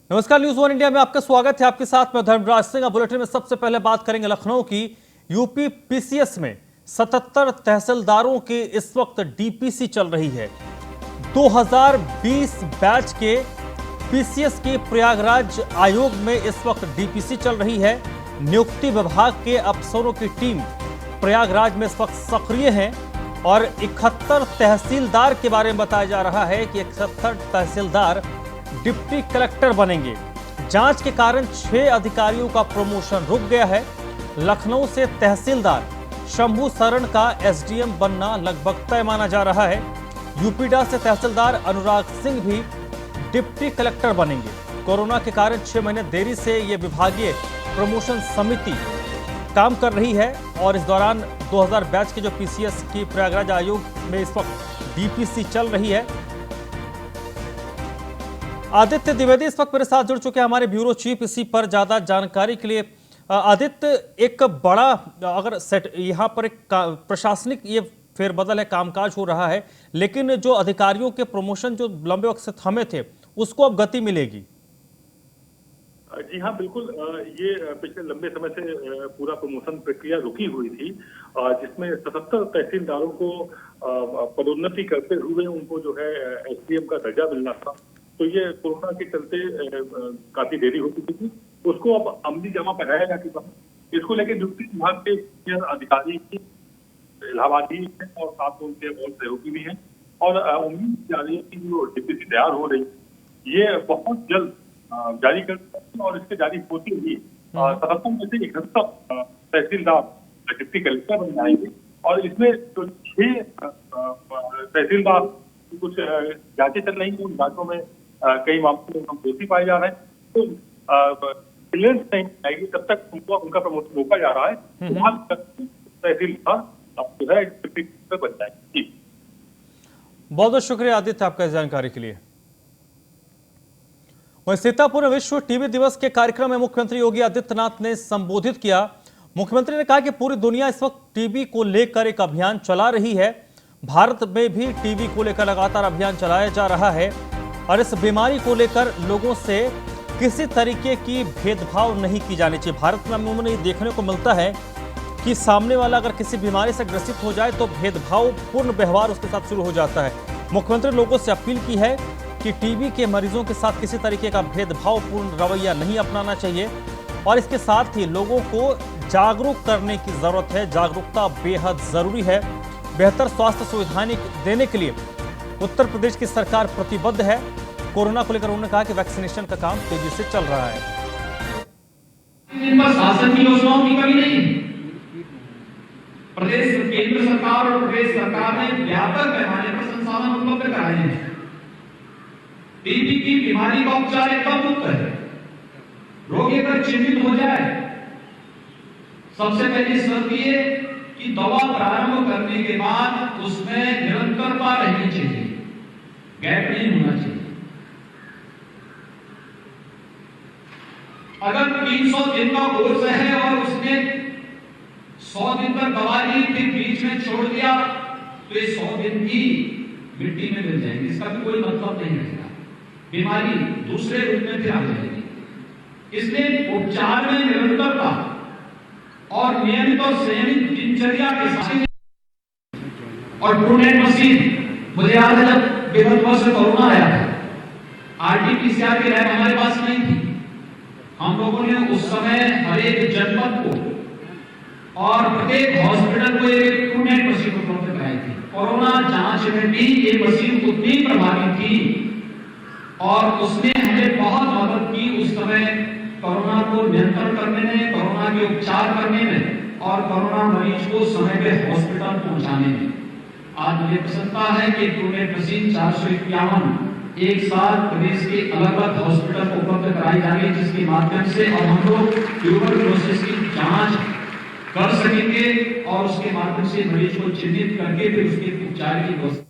नमस्कार, news one India में आपका स्वागत है। आपके साथ मैं धर्मराज सिंह। बुलेटिन में सबसे पहले बात करेंगे लखनऊ की। यूपी पीसीएस में 77 तहसीलदारों की इस वक्त डीपीसी चल रही है। 2020 बैच के पीसीएस के प्रयागराज आयोग में इस वक्त डीपीसी चल रही है। नियुक्ति विभाग के अफसरों की टीम प्रयागराज में इस वक्त सक्रिय है और 71 तहसीलदार के बारे में बताया जा रहा है कि 71 तहसीलदार डिप्टी कलेक्टर बनेंगे। जांच के कारण 6 अधिकारियों का प्रमोशन रुक गया है। लखनऊ से तहसीलदार शंभू शरण का एसडीएम बनना लगभग तय माना जा रहा है। यूपीडा से तहसीलदार अनुराग सिंह भी डिप्टी कलेक्टर बनेंगे। कोरोना के कारण 6 महीने देरी से यह विभागीय प्रमोशन समिति काम कर रही है और इस दौरान 2000 बैच के जो पीसीएस की प्रयागराज आयोग में इस वक्त डीपीसी चल रही है। आदित्य द्विवेदी इस वक्त मेरे साथ जुड़ चुके हैं, हमारे ब्यूरो चीफ। इसी पर ज्यादा जानकारी के लिए आदित्य, एक बड़ा अगर सेट यहाँ पर एक प्रशासनिक ये फेरबदल है, कामकाज हो रहा है, लेकिन जो अधिकारियों के प्रमोशन जो लंबे वक्त से थमे थे उसको अब गति मिलेगी। जी हाँ, बिल्कुल। ये पिछले लंबे समय से पूरा प्रमोशन प्रक्रिया रुकी हुई थी, जिसमें 77 तहसीलदारों को पदोन्नति करते हुए उनको जो है एसडीएम का दर्जा मिलना था। तो ये कोरोना के चलते काफी देरी हो चुकी थी, उसको अब अमली जामा पहनाया जा चुका है। इसको लेकर नियुक्ति विभाग के अधिकारी इलाहाबादी हैं और साथ में उनके और सहयोगी भी हैं और उम्मीद की जा रही है कि जो डीपीसी तैयार हो रही ये बहुत जल्द जारी कर और इसके जारी होते ही 77 में से 71 तहसीलदार डिप्टी कलेक्टर बन जाएंगे और इसमें जो 6 तहसीलदार कुछ जांचें चल रही हैं, उन जांचों में कई मामलों में हम दोषी पाए जा रहे हैं। तो क्लियरेंस नहीं आएगी तब तक उनका प्रमोशन रोका जा रहा है। तहसीलदार जो है डिप्टी कलेक्टर बन जाएंगे। बहुत बहुत शुक्रिया आदित्य आपका इस जानकारी के लिए। वहीं सीतापुर में विश्व टीबी दिवस के कार्यक्रम में मुख्यमंत्री योगी आदित्यनाथ ने संबोधित किया। मुख्यमंत्री ने कहा कि पूरी दुनिया इस वक्त टीबी को लेकर एक अभियान चला रही है। भारत में भी टीबी को लेकर लगातार अभियान चलाया जा रहा है और इस बीमारी को लेकर लोगों से किसी तरीके की भेदभाव नहीं की जानी चाहिए। भारत में अमूमन ये देखने को मिलता है कि सामने वाला अगर किसी बीमारी से ग्रसित हो जाए तो भेदभावपूर्ण व्यवहार उसके साथ शुरू हो जाता है। मुख्यमंत्री लोगों से अपील की है कि टीबी के मरीजों के साथ किसी तरीके का भेदभावपूर्ण रवैया नहीं अपनाना चाहिए और इसके साथ ही लोगों को जागरूक करने की जरूरत है। जागरूकता बेहद जरूरी है। बेहतर स्वास्थ्य सुविधाएं देने के लिए उत्तर प्रदेश की सरकार प्रतिबद्ध है। कोरोना को लेकर उन्होंने कहा कि वैक्सीनेशन का काम तेजी से चल रहा है। शासन की योजनाओं की कमी नहीं, प्रदेश केंद्र सरकार और प्रदेश सरकार ने व्यापक पैमाने पर संसाधन उपलब्ध कराए हैं। टीबी की बीमारी का उपचार एकदम मुफ्त है। रोगी अगर चिन्हित हो जाए, सबसे पहली शर्त ये कि दवा प्रारंभ करने के बाद उसमें निरंतरता रहनी चाहिए, गैप नहीं होना चाहिए। अगर 300 दिन का कोर्स है और उसने 100 दिन तक दवा ली फिर बीच में छोड़ दिया तो ये 100 दिन की मिट्टी में मिल जाएंगे, इसका भी कोई मतलब नहीं रहेगा। बीमारी दूसरे रूप में फिर आ जाएगी। इसलिए उपचार में निरंतरता और नियमित और संयमित दिनचर्या के साथ और ट्रूनेट मशीन, मुझे याद है जब विगत वर्ष कोरोना आया था, आरटीपीसीआर की लैब हमारे पास नहीं थी। हम लोगों ने उस समय हर एक जनपद को और प्रत्येक हॉस्पिटल को एक ट्रूनेट मशीन उपलब्ध कराई थी। कोरोना जांच में भी ये मशीन उतनी प्रभावी थी और उसने हमें बहुत मदद की उस समय कोरोना को नियंत्रण करने में, कोरोना के उपचार करने में और कोरोना मरीज को समय पे हॉस्पिटल पहुंचाने में। आज मुझे प्रसन्नता है कि ट्रूनेट मशीन 451 एक साथ प्रदेश के अलग अलग हॉस्पिटल को उपलब्ध कराई जाएगी, जिसके माध्यम से अब हम लोग ट्यूबरकुलोसिस की जांच कर सकेंगे और उसके माध्यम से मरीज को चिन्हित करके फिर उसके उपचार की व्यवस्था।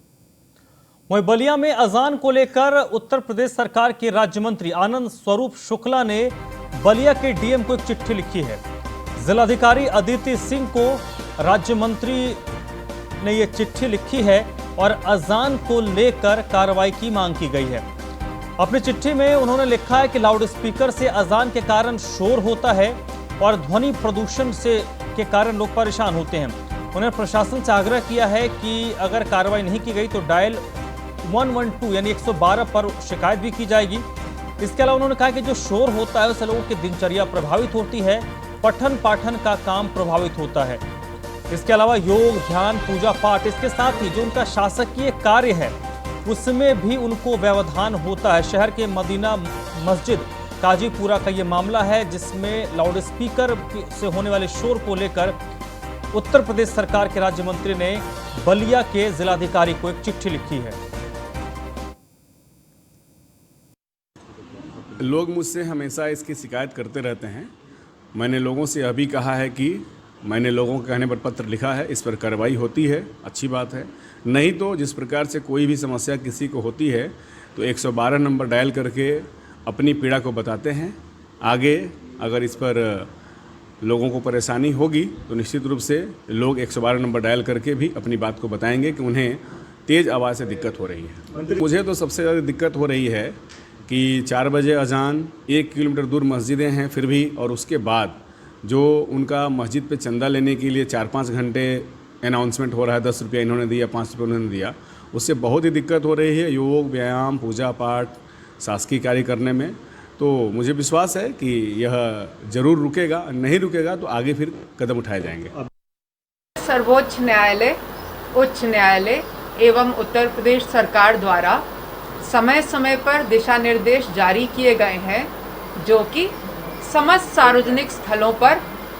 वहीं बलिया में अजान को लेकर उत्तर प्रदेश सरकार के राज्य मंत्री आनंद स्वरूप शुक्ला ने बलिया के डीएम को एक चिट्ठी लिखी है। जिलाधिकारी अदिति सिंह को राज्य मंत्री ने यह चिट्ठी लिखी है और अजान को लेकर कार्रवाई की मांग की गई है। अपनी चिट्ठी में उन्होंने लिखा है कि लाउड स्पीकर से अजान के कारण शोर होता है और ध्वनि प्रदूषण के कारण लोग परेशान होते हैं। उन्होंने प्रशासन से आग्रह किया है कि अगर कार्रवाई नहीं की गई तो डायल 112 यानी 112 पर शिकायत भी की जाएगी। इसके अलावा उन्होंने कहा कि जो शोर होता है उससे लोगों की दिनचर्या प्रभावित होती है, पठन पाठन का काम प्रभावित होता है। इसके अलावा योग, ध्यान, पूजा पाठ, इसके साथ ही जो उनका शासकीय कार्य है उसमें भी उनको व्यवधान होता है। शहर के मदीना मस्जिद काजीपुरा का ये मामला है जिसमें लाउडस्पीकर से होने वाले शोर को लेकर उत्तर प्रदेश सरकार के राज्य मंत्री ने बलिया के जिलाधिकारी को एक चिट्ठी लिखी है। लोग मुझसे हमेशा इसकी शिकायत करते रहते हैं। मैंने लोगों से अभी कहा है कि मैंने लोगों के कहने पर पत्र लिखा है, इस पर कार्रवाई होती है, अच्छी बात है। नहीं तो जिस प्रकार से कोई भी समस्या किसी को होती है तो 112 नंबर डायल करके अपनी पीड़ा को बताते हैं। आगे अगर इस पर लोगों को परेशानी होगी तो निश्चित रूप से लोग 112 नंबर डायल करके भी अपनी बात को बताएंगे कि उन्हें तेज़ आवाज़ से दिक्कत हो रही है। मुझे तो सबसे ज़्यादा दिक्कत हो रही है कि 4 बजे अजान, 1 किलोमीटर दूर मस्जिदें हैं फिर भी, और उसके बाद जो उनका मस्जिद पे चंदा लेने के लिए 4-5 घंटे अनाउंसमेंट हो रहा है, 10 रुपया इन्होंने दिया, 5 रुपये उन्होंने दिया, उससे बहुत ही दिक्कत हो रही है योग, व्यायाम, पूजा पाठ, शासकीय कार्य करने में। तो मुझे विश्वास है कि यह ज़रूर रुकेगा, नहीं रुकेगा तो आगे फिर कदम उठाए जाएंगे। सर्वोच्च न्यायालय, उच्च न्यायालय एवं उत्तर प्रदेश सरकार द्वारा समय समय पर दिशा निर्देश जारी किए गए हैं जो कि समस्त सार्वजनिक स्थलों पर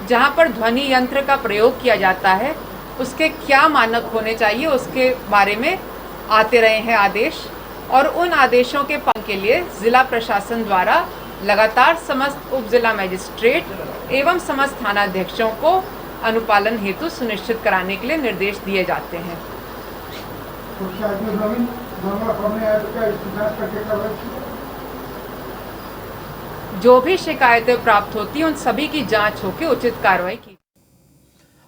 जहां पर ध्वनि यंत्र का प्रयोग किया जाता है उसके क्या मानक होने चाहिए उसके बारे में आते रहे हैं आदेश, और उन आदेशों के पालन के लिए जिला प्रशासन द्वारा लगातार समस्त उप जिला मजिस्ट्रेट एवं समस्त थानाध्यक्षों को अनुपालन हेतु सुनिश्चित कराने के लिए निर्देश दिए जाते हैं। जो भी शिकायतें प्राप्त होती हैं उन सभी की जांच होकर उचित कार्रवाई की।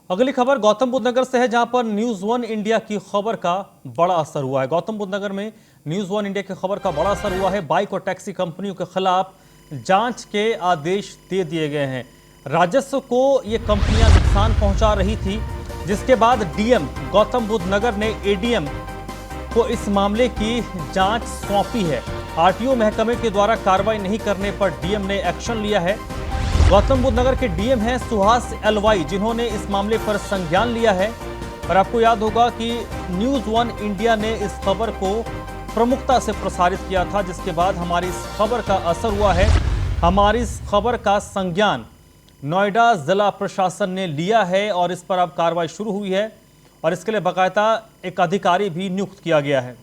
अगली खबर गौतम बुद्ध नगर से है जहां पर न्यूज 1 इंडिया की खबर का बड़ा असर हुआ है। गौतम बुद्ध नगर में न्यूज 1 इंडिया की खबर का बड़ा असर हुआ है। बाइक और टैक्सी कंपनियों के खिलाफ जांच के आदेश दे दिए गए हैं। राजस्व को ये कंपनियां नुकसान पहुंचा रही थी, जिसके बाद डीएम गौतम बुद्ध नगर ने एडीएम को इस मामले की जांच सौंपी है। आरटीओ महकमे के द्वारा कार्रवाई नहीं करने पर डीएम ने एक्शन लिया है। गौतम बुद्ध नगर के डीएम हैं सुहास एलवाई, जिन्होंने इस मामले पर संज्ञान लिया है। और आपको याद होगा कि न्यूज 1 इंडिया ने इस खबर को प्रमुखता से प्रसारित किया था, जिसके बाद हमारी इस खबर का असर हुआ है। हमारी इस खबर का संज्ञान नोएडा जिला प्रशासन ने लिया है और इस पर अब कार्रवाई शुरू हुई है और इसके लिए बाकायदा एक अधिकारी भी नियुक्त किया गया है।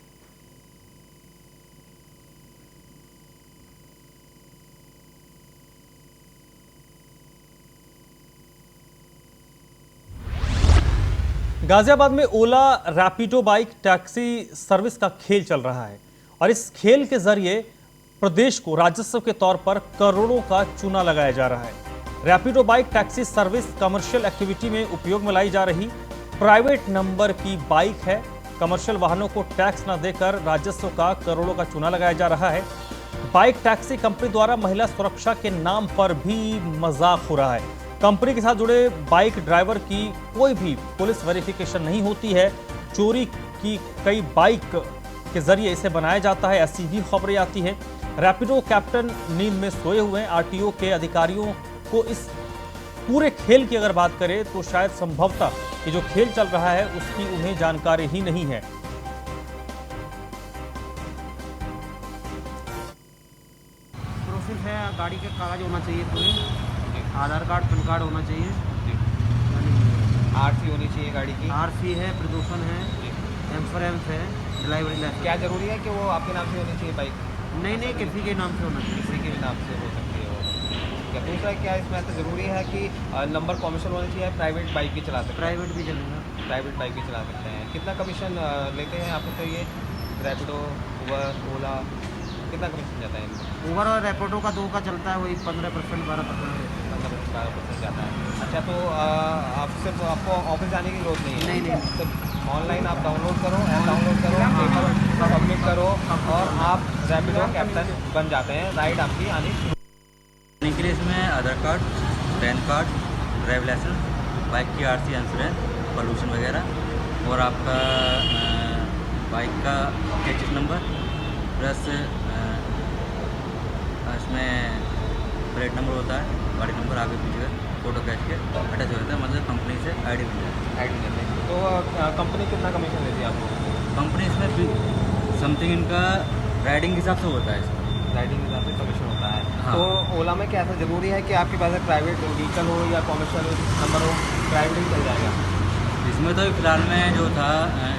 गाजियाबाद में ओला रैपिडो बाइक टैक्सी सर्विस का खेल चल रहा है और इस खेल के जरिए प्रदेश को राजस्व के तौर पर करोड़ों का चूना लगाया जा रहा है। Rapido bike taxi service commercial activity में उपयोग में लाई जा रही प्राइवेट नंबर की बाइक है। कमर्शियल वाहनों को टैक्स न देकर राजस्व का करोड़ों का चूना लगाया जा रहा है। बाइक टैक्सी कंपनी द्वारा महिला सुरक्षा के नाम पर भी मजाक हो रहा है। कंपनी के साथ जुड़े बाइक ड्राइवर की कोई भी पुलिस वेरिफिकेशन नहीं होती है। चोरी की कई बाइक के जरिए इसे बनाया जाता है, ऐसी भी खबरें आती हैं। रैपिडो कैप्टन नींद में सोए हुए हैं। आरटीओ के अधिकारियों को इस पूरे खेल की अगर बात करें तो शायद संभवतः ये जो खेल चल रहा है उसकी उन्हें जानकारी ही नहीं है। प्रोसेस है, गाड़ी के कागज होना चाहिए पूरे, आधार कार्ड, पैन कार्ड होना चाहिए, आरसी होनी चाहिए गाड़ी की, आरसी है, प्रदूषण है, इंश्योरेंस है, ड्राइवरी लाइसेंस। क्या जरूरी है कि वो आपके नाम से होनी चाहिए बाइक? नहीं, किसी के नाम से होना चाहिए, किसी के भी नाम से हो सकती है वो। क्या दूसरा क्या इसमें ऐसा जरूरी है कि नंबर कमीशन होना चाहिए? प्राइवेट बाइक भी चला सकते हैं? प्राइवेट भी चलेगा, प्राइवेट बाइक भी चला सकते हैं। कितना कमीशन लेते हैं आपको? तो ये रैपिडो, उबर, ओला कितना कमीशन जाता है इनमें? उबर और रैपिडो का 2 का चलता है, वही 15%, 12%। का प्रोसेस जाता है। अच्छा, तो आप सिर्फ आपको ऑफिस जाने की जरूरत नहीं है? नहीं। सिर्फ ऑनलाइन आप डाउनलोड करो, पेपर सबमिट करो और आप रैपिडो कैप्टन बन जाते हैं। राइड आपकी आनी शुरू करने के लिए इसमें Aadhaar card, PAN card, driving licence, bike की आरसी, इंश्योरेंस, पोल्यूशन वगैरह और आपका बाइक का चेसिस नंबर प्लस इसमें प्लेट नंबर होता है, गाड़ी नंबर आगे पीछे फोटो खींच के अटैच हो जाता है, मतलब कंपनी से आईडी मिल जाती है। आईडी देते हैं। तो कंपनी कितना कमीशन देती है आपको? कंपनी इसमें समथिंग इनका राइडिंग के हिसाब से होता है, इसमें राइडिंग के हिसाब से कमीशन होता है। हाँ। तो ओला में क्या ऐसा ज़रूरी है कि आपके पास प्राइवेट व्हीकल हो या कॉमर्शियल नंबर हो, प्राइवेट ही चल जाएगा? इसमें तो फिलहाल में जो था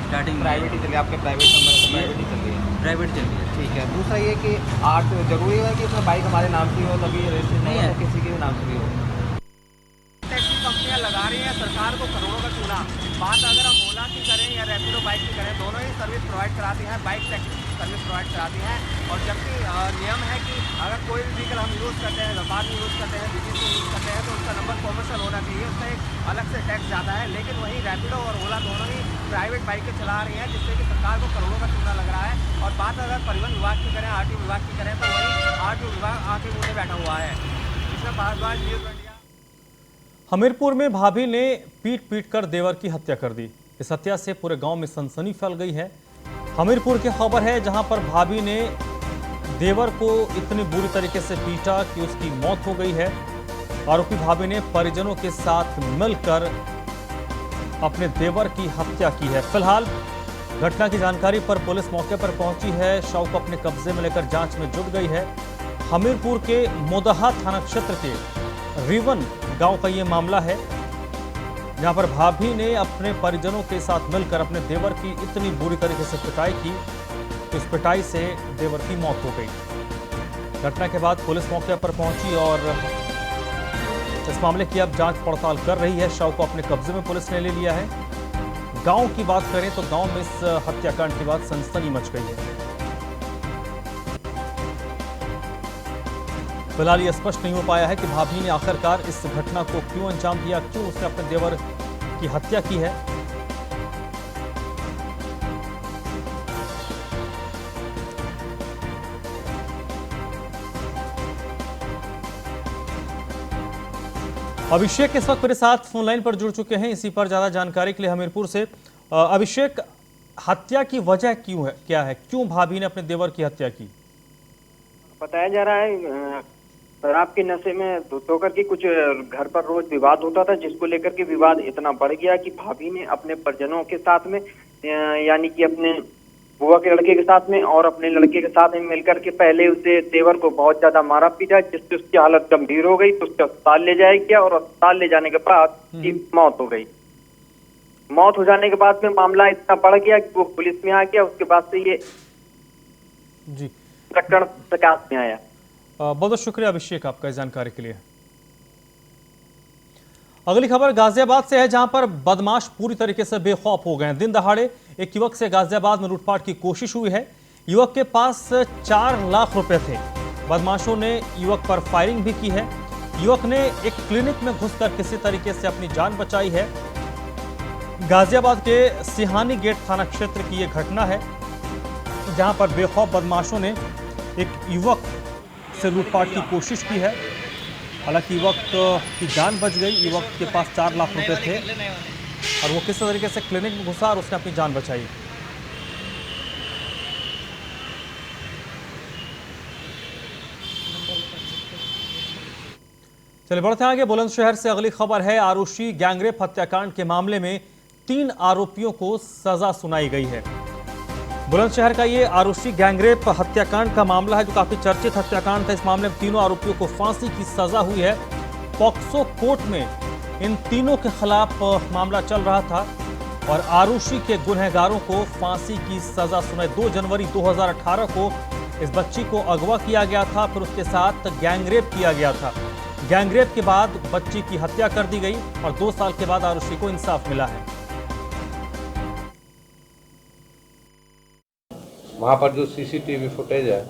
स्टार्टिंग प्राइवेट ही चल गया, आपके प्राइवेट नंबर है तो प्राइवेट ही चल रही है। प्राइवेट चल रही है। ठीक है। दूसरा ये कि आर्ट ज़रूरी है कि इसमें बाइक हमारे नाम की हो तभी रजिस्ट्रेशन नहीं हो, है। किसी के भी नाम से भी हो। टैक्सी कंपनियां लगा रही हैं सरकार को करोड़ों का चूना। बात अगर हम ओला की करें या रैपिडो बाइक की करें, दोनों ही सर्विस प्रोवाइड कराती हैं, बाइक टैक्सी सर्विस प्रोवाइड कराती हैं। और जबकि नियम है कि अगर कोई भी व्हीकल हम यूज़ करते हैं, व्यापार में यूज़ करते हैं, बिजनेस में यूज़ करते हैं, तो उसका नंबर कॉमर्शियल होना चाहिए, उसमें एक अलग से टैक्स जाता है। लेकिन वहीं रैपिडो और ओला दोनों ही प्राइवेट बाइकें चला रही हैं, जिससे कि सरकार को करोड़ों का चूना लग रहा है। और बात अगर परिवहन विभाग की करें, आरटीओ विभाग की करें, तो वही आरटीओ विभाग आके मुँह बैठा हुआ है। इसमें भारद्वाज न्यूज़ इंडिया। हमीरपुर में भाभी ने पीट कर देवर की हत्या कर दी। इस हत्या से पूरे गांव में सनसनी फैल गई है। हमीरपुर की खबर है, जहां पर भाभी ने देवर को इतनी बुरी तरीके से पीटा कि उसकी मौत हो गई है। आरोपी भाभी ने परिजनों के साथ मिलकर अपने देवर की हत्या की है। फिलहाल घटना की जानकारी पर पुलिस मौके पर पहुंची है, शव को अपने कब्जे में लेकर जांच में जुट गई है। हमीरपुर के मोदहा थाना क्षेत्र के रिवन गांव का ये मामला है, जहां पर भाभी ने अपने परिजनों के साथ मिलकर अपने देवर की इतनी बुरी तरीके से पिटाई की कि इस पिटाई से देवर की मौत हो गई। घटना के बाद पुलिस मौके पर पहुंची और इस मामले की अब जांच पड़ताल कर रही है। शव को अपने कब्जे में पुलिस ने ले लिया है। गांव की बात करें तो गांव में इस हत्याकांड के बाद सनसनी मच गई है। फिलहाल यह स्पष्ट नहीं हो पाया है कि भाभी ने आखिरकार इस घटना को क्यों अंजाम दिया, क्यों उसने अपने देवर की हत्या की है। अभिषेक इस वक्त मेरे साथ फोन लाइन पर जुड़ चुके हैं, इसी पर ज्यादा जानकारी के लिए हमीरपुर से। अभिषेक, हत्या की वजह क्यों है, क्या है, क्यों भाभी ने अपने देवर की हत्या की? बताया जा रहा है शराब के नशे में धोकर के कुछ घर पर रोज विवाद होता था, जिसको लेकर के विवाद इतना बढ़ गया कि भाभी ने अपने परिजनों के साथ में यानी कि अपने बुआ के लड़के के साथ में और अपने लड़के के साथ में मिलकर के पहले उसे देवर को बहुत ज्यादा मारा पीटा, जिससे उसकी हालत गंभीर हो गई। तो उसको अस्पताल ले जाया गया और अस्पताल ले जाने के बाद उसकी मौत हो गई। मौत हो जाने के बाद में मामला इतना बढ़ गया कि वो पुलिस में आ गया। उसके बाद से ये प्रकरण प्रकाश में आया। बहुत बहुत शुक्रिया अभिषेक आपका इस जानकारी के लिए। अगली खबर गाजियाबाद से है, जहां पर बदमाश पूरी तरीके से बेखौफ हो गए हैं। दिन दहाड़े एक युवक से गाजियाबाद में लूटपाट की कोशिश हुई है। युवक के पास 4 लाख रुपए थे। बदमाशों ने युवक पर फायरिंग भी की है। युवक ने एक क्लिनिक में घुसकर किसी तरीके से अपनी जान बचाई है। गाजियाबाद के सिहानी गेट थाना क्षेत्र की यह घटना है, जहां पर बेखौफ बदमाशों ने एक युवक से लूटपाट की कोशिश की है। हालांकि युवक की जान बच गई। युवक के पास 4 लाख रुपए थे और वो किस तरीके से क्लिनिक में घुसा और उसने अपनी जान बचाई। चलिए बढ़ते हैं आगे। बुलंदशहर से अगली खबर है, आरुषि गैंगरेप हत्याकांड के मामले में 3 आरोपियों को सजा सुनाई गई है। बुलंदशहर का ये आरुषि गैंगरेप हत्याकांड का मामला है, जो काफी चर्चित हत्याकांड था। इस मामले में तीनों आरोपियों को फांसी की सजा हुई है। पॉक्सो कोर्ट में इन तीनों के खिलाफ मामला चल रहा था और आरुषि के गुनहगारों को फांसी की सजा सुनाई। 2 जनवरी 2018 को इस बच्ची को अगवा किया गया था, फिर उसके साथ गैंगरेप किया गया था। गैंगरेप के बाद बच्ची की हत्या कर दी गई और 2 साल के बाद आरुषि को इंसाफ मिला है। वहाँ पर जो सीसीटीवी फुटेज है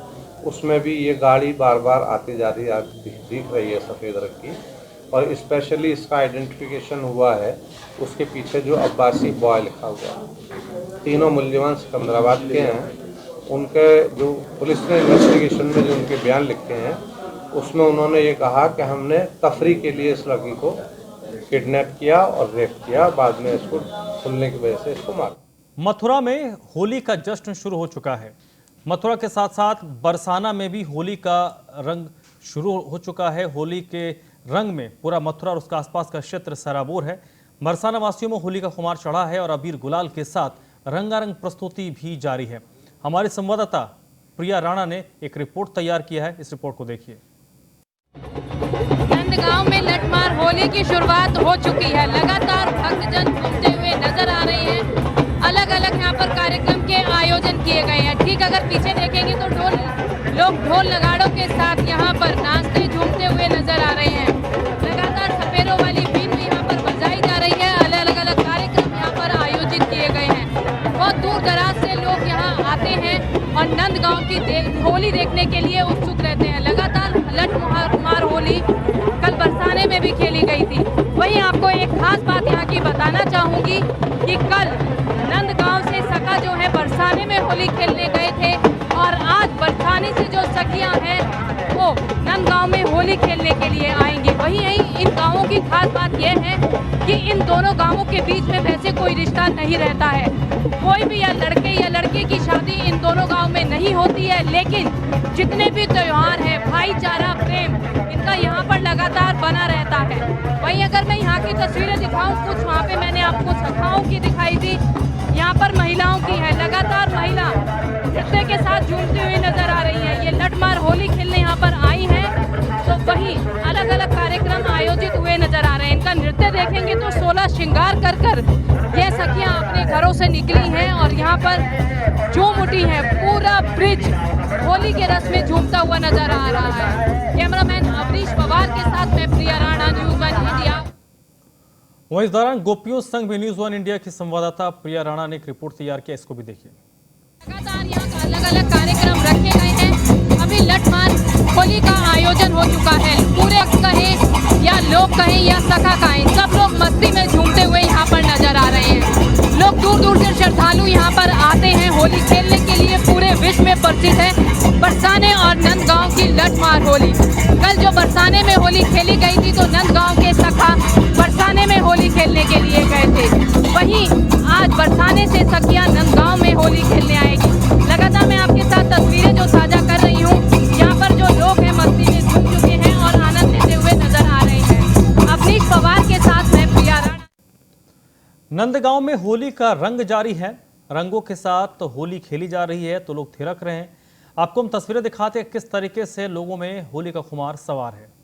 उसमें भी ये गाड़ी बार बार आती जा रही है, दिख रही है सफ़ेद रंग की। और स्पेशली इसका आइडेंटिफिकेशन हुआ है उसके पीछे जो अब्बासी बॉय लिखा हुआ है। तीनों मूल्यवान सिकंदराबाद के हैं। उनके जो पुलिस ने इन्वेस्टिगेशन में जो उनके बयान लिखे हैं उसमें उन्होंने ये कहा कि हमने तफरी के लिए इस लड़की को किडनैप किया और रेप किया, बाद में इसको खुलने की वजह से इसको मारा। मथुरा में होली का जश्न शुरू हो चुका है। मथुरा के साथ साथ बरसाना में भी होली का रंग शुरू हो चुका है। होली के रंग में पूरा मथुरा और उसका आसपास का क्षेत्र सराबोर है। बरसाना वासियों में होली का खुमार चढ़ा है और अबीर गुलाल के साथ रंगारंग प्रस्तुति भी जारी है। हमारी संवाददाता प्रिया राणा ने एक रिपोर्ट तैयार किया है, इस रिपोर्ट को देखिए। नंदगांव में लठमार होली की शुरुआत हो चुकी है। लगातार भक्तजन घूमते हुए नजर आ रहे हैं। अलग अलग यहाँ पर कार्यक्रम के आयोजन किए गए हैं। ठीक अगर पीछे देखेंगे तो लोग ढोल नगाड़ों के साथ यहाँ पर नाचते झूमते हुए नजर आ रहे हैं। लगातार सपेरों वाली बीन भी यहाँ पर बजाई जा रही है। अलग कार्यक्रम यहाँ पर आयोजित किए गए हैं। बहुत दूर दराज से लोग यहाँ आते हैं और नंदगांव की होली देखने के लिए उत्सुक रहते हैं। लगातार लठमार होली कल बरसाने में भी खेली गई थी। वहीं आपको एक खास बात यहाँ की बताना चाहूंगी कि कल नंदगांव से सखा जो है बरसाने में होली खेलने गए थे और आज बरसाने से जो सखियां हैं वो नंदगांव में होली खेलने के लिए आएंगी। वहीं इन गांवों की खास बात यह है कि इन दोनों गांवों के बीच में वैसे कोई रिश्ता नहीं रहता है। कोई भी या लड़के या लड़के की शादी इन दोनों गांव में नहीं होती है, लेकिन जितने भी त्योहार हैं, भाईचारा, प्रेम, इनका यहाँ पर लगातार बना रहता है। वहीं अगर मैं यहाँ की तस्वीरें दिखाऊं, कुछ वहाँ पे मैंने आपको सखाओं की दिखाई थी, यहाँ पर महिलाओं की है। लगातार महिला नृत्य के साथ झूमती हुई नजर आ रही है। ये लठमार होली खेलने यहाँ पर आई है, तो वहीं अलग अलग कार्यक्रम आयोजित हुए नजर आ रहे हैं। इनका नृत्य देखेंगे तो 16 श्रृंगार कर ये सखियां अपने घरों से निकली हैं और यहाँ पर झूम उठी हैं। पूरा ब्रिज होली के रस में झूमता हुआ नजर आ रहा है। कैमरामैन अवनीश पवार के साथ मैं प्रिया राणा, न्यूज़ 1 इंडिया। वहीं इस दौरान गोपियों संघ भी न्यूज़ 1 इंडिया की संवाददाता प्रिया राणा ने एक रिपोर्ट तैयार किया, इसको भी देखिए। लगातार यहाँ अलग अलग कार्यक्रम रखे गए हैं। अभी लठमार होली का आयोजन हो चुका है। पूरे कहें या लोग कहें या सखा कहें, सब लोग मस्ती में झूमते हुए यहाँ पर नजर आ रहे हैं। लोग दूर दूर से श्रद्धालु यहाँ पर आते हैं होली खेलने के लिए। पूरे विश्व में प्रसिद्ध है बरसाने और नंदगांव की लठमार होली। कल जो बरसाने में होली खेली गई थी तो नंदगांव के सखा बरसाने में होली खेलने के लिए गए थे। वहीं आज बरसाने से सखियां नंदगांव में होली खेलने आएगी। लगातार मैं आपके साथ तस्वीरें जो साझा कर रही हूँ, यहाँ पर जो लोग हैं मस्ती में झूम चुके हैं और आनंद लेते हुए नजर आ रहे हैं। अवनीश पवार के साथ मैं प्रिया राणा। नंदगांव में होली का रंग जारी है। रंगों के साथ होली खेली जा रही है तो लोग थिरक रहे हैं। आपको हम तस्वीरें दिखाते हैं किस तरीके से लोगों में होली का खुमार सवार है।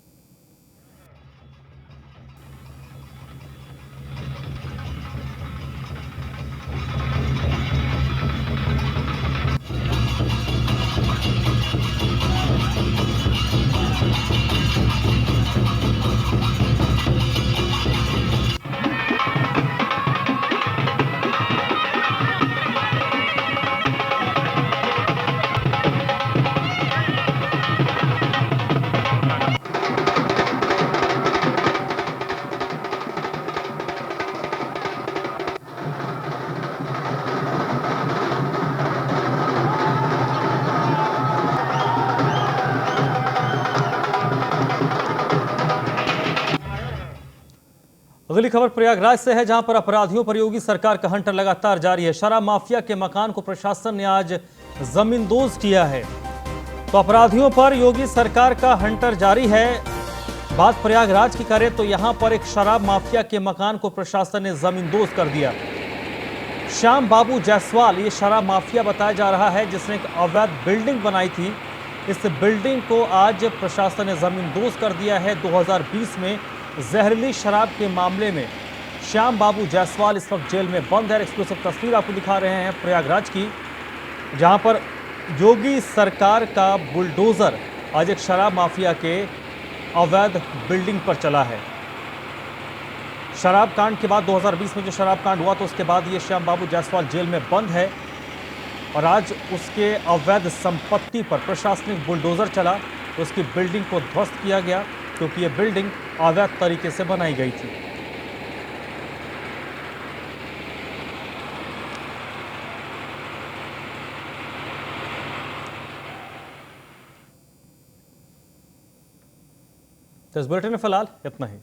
अगली खबर प्रयागराज से है, जहां पर अपराधियों पर योगी सरकार का हंटर लगातार जारी है। शराब माफिया के मकान को प्रशासन ने आज जमींदोज किया है। तो अपराधियों पर योगी सरकार का हंटर जारी है। बात प्रयागराज की करें तो यहां पर एक शराब माफिया के मकान को प्रशासन ने जमींदोज कर दिया। श्याम बाबू जायसवाल ये शराब माफिया बताया जा रहा है, जिसने एक अवैध बिल्डिंग बनाई थी। इस बिल्डिंग को आज प्रशासन ने जमींदोज कर दिया है। 2020 में जहरीली शराब के मामले में श्याम बाबू जायसवाल इस वक्त जेल में बंद है। एक्सक्लूसिव तस्वीर आपको दिखा रहे हैं प्रयागराज की, जहां पर योगी सरकार का बुलडोजर आज एक शराब माफिया के अवैध बिल्डिंग पर चला है। शराब कांड के बाद 2020 में जो शराब कांड हुआ तो उसके बाद ये श्याम बाबू जायसवाल जेल में बंद है और आज उसके अवैध संपत्ति पर प्रशासनिक बुलडोजर चला, उसकी बिल्डिंग को ध्वस्त किया गया। क्योंकि ये बिल्डिंग अवैध तरीके से बनाई गई थी। तो इस बुलेटिन में फिलहाल इतना ही।